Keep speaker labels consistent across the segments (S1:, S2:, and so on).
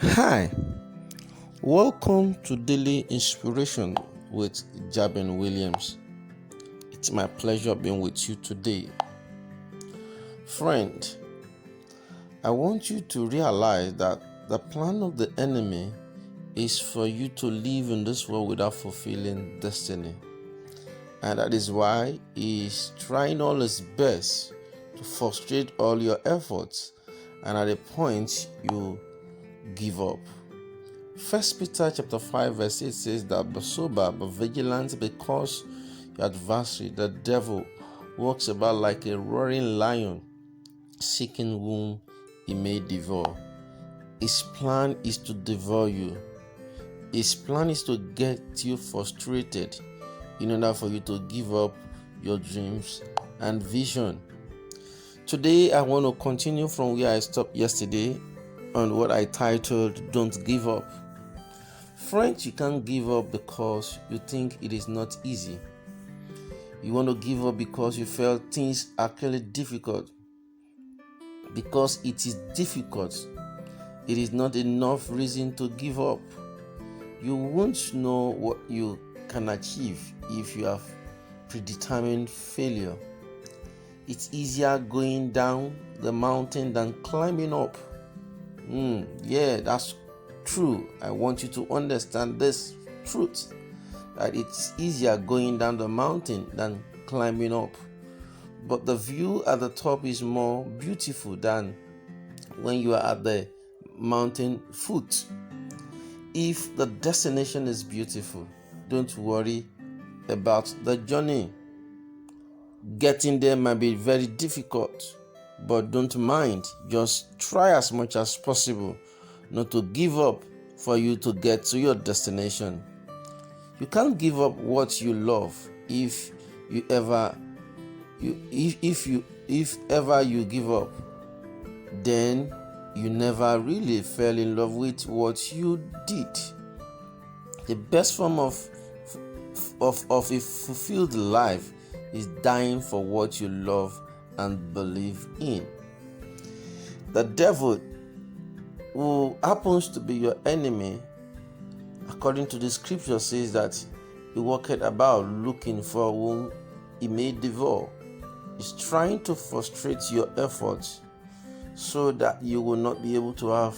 S1: Hi, welcome to Daily Inspiration with Jabin Williams. It's my pleasure being with you today. Friend, I want you to realize that the plan of the enemy is for you to live in this world without fulfilling destiny. And that is why he is trying all his best to frustrate all your efforts, and at a point you give up. First Peter chapter 5 verse 8 says that be sober, be vigilant, because your adversary, the devil, walks about like a roaring lion, seeking whom he may devour. His plan is to devour you. His plan is to get you frustrated in order for you to give up your dreams and vision. Today I want to continue from where I stopped yesterday on what I titled Don't Give Up. Friends, you can't give up because you think it is not easy. You want to give up because you felt things are actually difficult. Because it is difficult, it is not enough reason to give up. You won't know what you can achieve if you have predetermined failure. It's easier going down the mountain than climbing up. Yeah, that's true. I want you to understand this truth, that it's easier going down the mountain than climbing up. But the view at the top is more beautiful than when you are at the mountain foot. If the destination is beautiful, don't worry about the journey. Getting there might be very difficult, but don't mind. Just try as much as possible not to give up for you to get to your destination. You can't give up what you love. If ever you give up, then you never really fell in love with what you did. The best form of a fulfilled life is dying for what you love and believe in. The devil, who happens to be your enemy, according to the scripture, says that he walketh about looking for whom he may devour. He's trying to frustrate your efforts so that you will not be able to have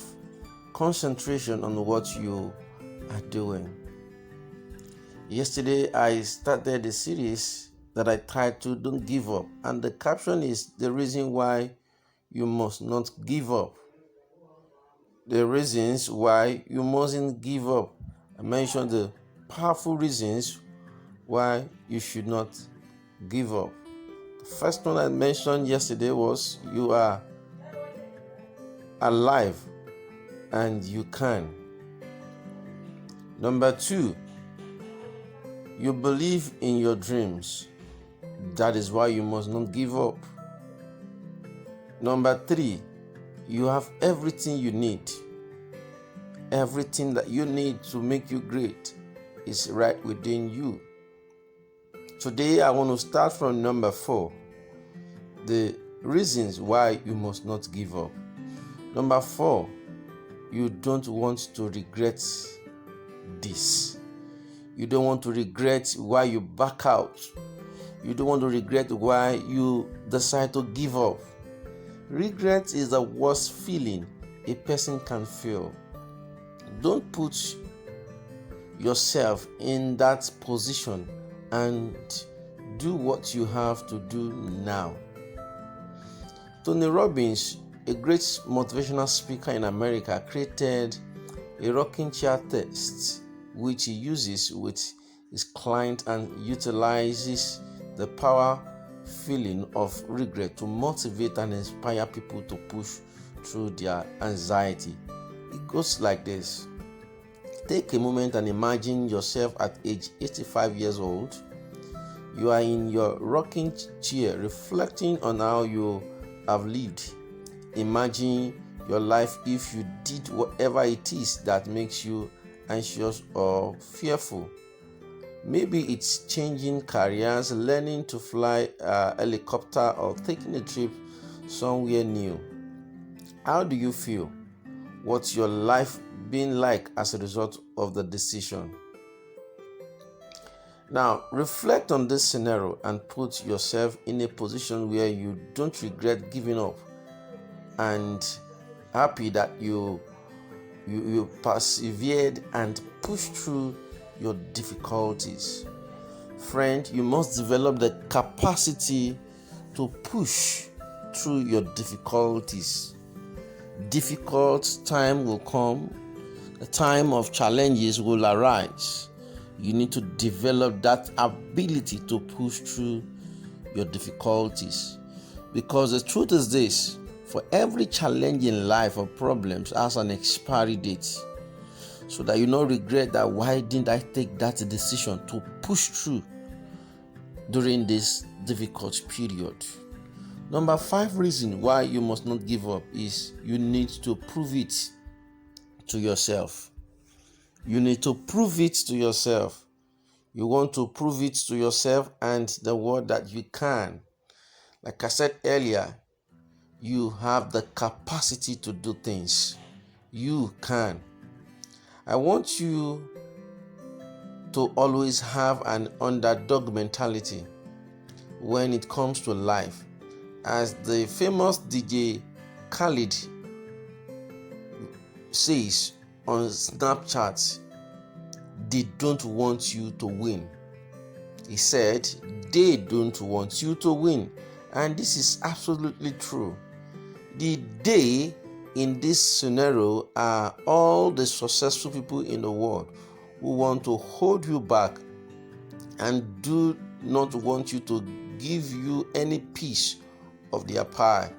S1: concentration on what you are doing. Yesterday, I started a series that I titled Don't Give Up, and the caption is the reason why you must not give up. The reasons why you mustn't give up. I mentioned the powerful reasons why you should not give up. The first one I mentioned yesterday was you are alive and you can. Number 2, you believe in your dreams. That is why you must not give up. Number 3, you have everything you need. Everything that you need to make you great is right within you. Today, I want to start from number 4, the reasons why you must not give up. Number 4, you don't want to regret this. You don't want to regret why you back out. You don't want to regret why you decide to give up. Regret is the worst feeling a person can feel. Don't put yourself in that position and do what you have to do now. Tony Robbins, a great motivational speaker in America, created a rocking chair test which he uses with his client and utilizes the power feeling of regret to motivate and inspire people to push through their anxiety. It goes like this. Take a moment and imagine yourself at age 85 years old. You are in your rocking chair reflecting on how you have lived. Imagine your life if you did whatever it is that makes you anxious or fearful. Maybe it's changing careers, learning to fly a helicopter, or taking a trip somewhere new. How do you feel? what's your life been like as a result of the decision? Now, reflect on this scenario and put yourself in a position where you don't regret giving up and happy that you persevered and pushed through your difficulties. Friend, you must develop the capacity to push through your difficulties. Difficult time will come. A time of challenges will arise. You need to develop that ability to push through your difficulties. Because the truth is this, for every challenge in life or problems has an expiry date. So that you don't regret that why didn't I take that decision to push through during this difficult period. Number 5 reason why you must not give up is you need to prove it to yourself. You need to prove it to yourself. You want to prove it to yourself and the world that you can. Like I said earlier, you have the capacity to do things. You can. I want you to always have an underdog mentality when it comes to life. As the famous DJ Khaled says on Snapchat, they don't want you to win. He said, they don't want you to win. And this is absolutely true. The they in this scenario are all the successful people in the world who want to hold you back and do not want you to give you any piece of their pie.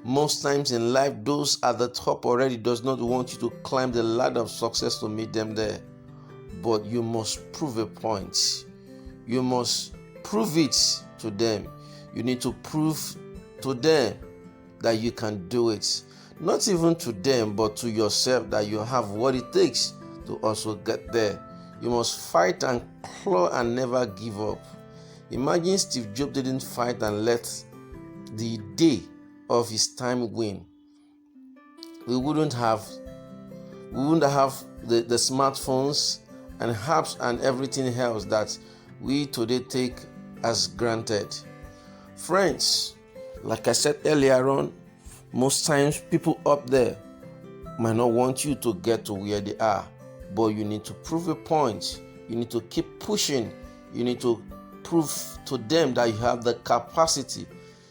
S1: Most times in life, those at the top already does not want you to climb the ladder of success to meet them there. But you must prove a point. You must prove it to them. You need to prove to them that you can do it. Not even to them, but to yourself that you have what it takes to also get there. You must fight and claw and never give up. Imagine Steve Jobs didn't fight and let the day of his time win. We wouldn't have the smartphones and apps and everything else that we today take as granted. Friends, like I said earlier on, most times people up there might not want you to get to where they are, but you need to prove a point. You need to keep pushing. You need to prove to them that you have the capacity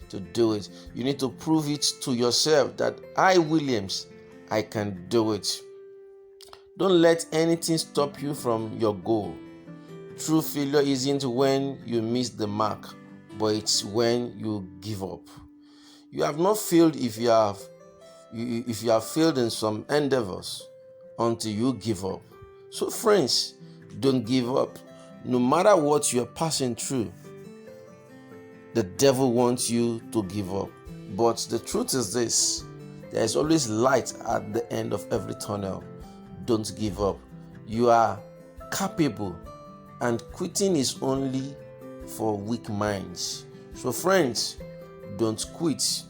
S1: to do it. You need to prove it to yourself that I, Williams, I can do it. Don't let anything stop you from your goal. True failure isn't when you miss the mark, but it's when you give up. You have not failed if you have failed in some endeavors until you give up. So friends, don't give up. No matter what you're passing through, the devil wants you to give up. But the truth is this, there is always light at the end of every tunnel. Don't give up. You are capable, and quitting is only for weak minds. So friends, don't quit.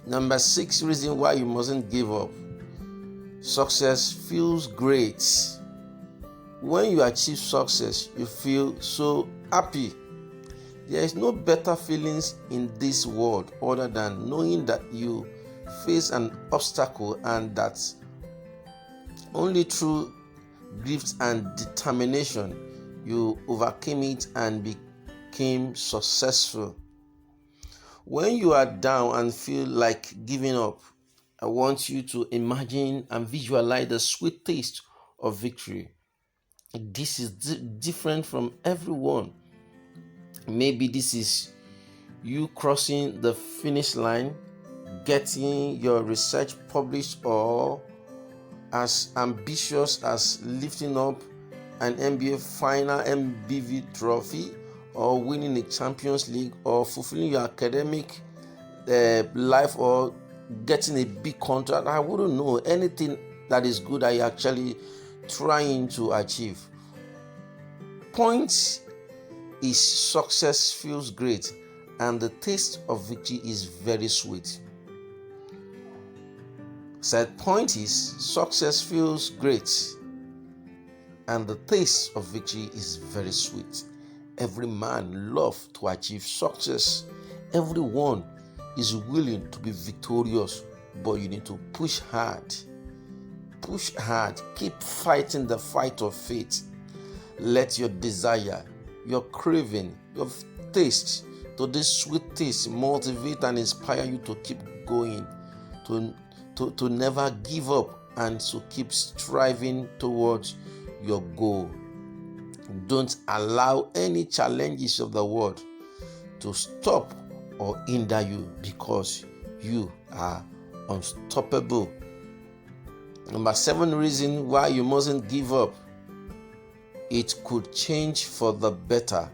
S1: Number 6 reason why you mustn't give up. Success feels great. When you achieve success, you feel so happy. There is no better feelings in this world other than knowing that you face an obstacle and that only through grit and determination you overcame it and became successful. When you are down and feel like giving up, I want you to imagine and visualize the sweet taste of victory. This is different from everyone. Maybe this is you crossing the finish line, getting your research published, or as ambitious as lifting up an NBA final MBV trophy, or winning a Champions League, or fulfilling your academic life, or getting a big contract. I wouldn't know anything that is good that you're actually trying to achieve. Point is success feels great and the taste of victory is very sweet. Third point is success feels great, and the taste of victory is very sweet. Every man loves to achieve success. Everyone is willing to be victorious, but you need to push hard. Push hard. Keep fighting the fight of faith. Let your desire, your craving, your taste to this sweet taste motivate and inspire you to keep going, to never give up, and to keep striving towards your goal. Don't allow any challenges of the world to stop or hinder you, because you are unstoppable. Number 7 reason why you mustn't give up. It could change for the better.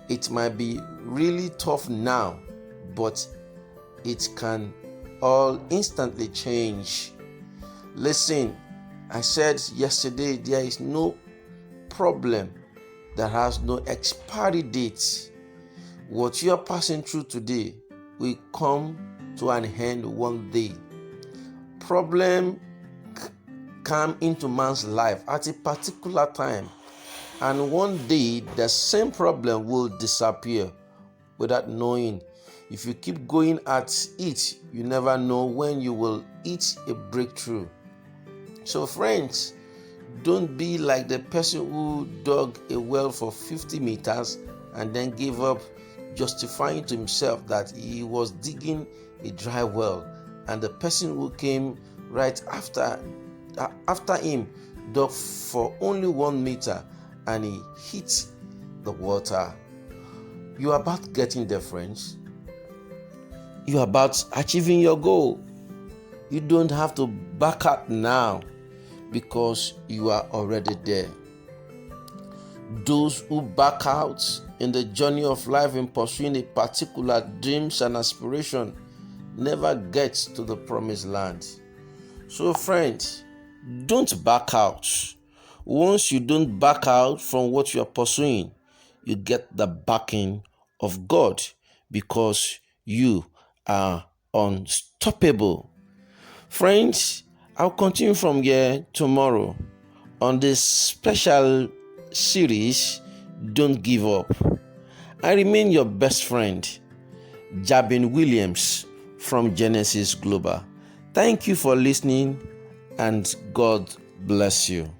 S1: It might be really tough now, but it can all instantly change. Listen, I said yesterday, there is no problem that has no expiry date. What you are passing through today will come to an end one day. Problem come into man's life at a particular time, and one day the same problem will disappear without knowing. If you keep going at it, you never know when you will hit a breakthrough. So friends, don't be like the person who dug a well for 50 meters and then gave up, justifying to himself that he was digging a dry well, and the person who came right after him dug for only 1 meter and he hit the water. You are about getting there, friends. You are about achieving your goal. You don't have to back out now, because you are already there. Those who back out in the journey of life in pursuing a particular dreams and aspiration never get to the promised land. So friends, don't back out. Once you don't back out from what you are pursuing, you get the backing of God, because you are unstoppable. Friends, I'll continue from here tomorrow on this special series, Don't Give Up. I remain your best friend, Jabin Williams from Genesis Global. Thank you for listening, and God bless you.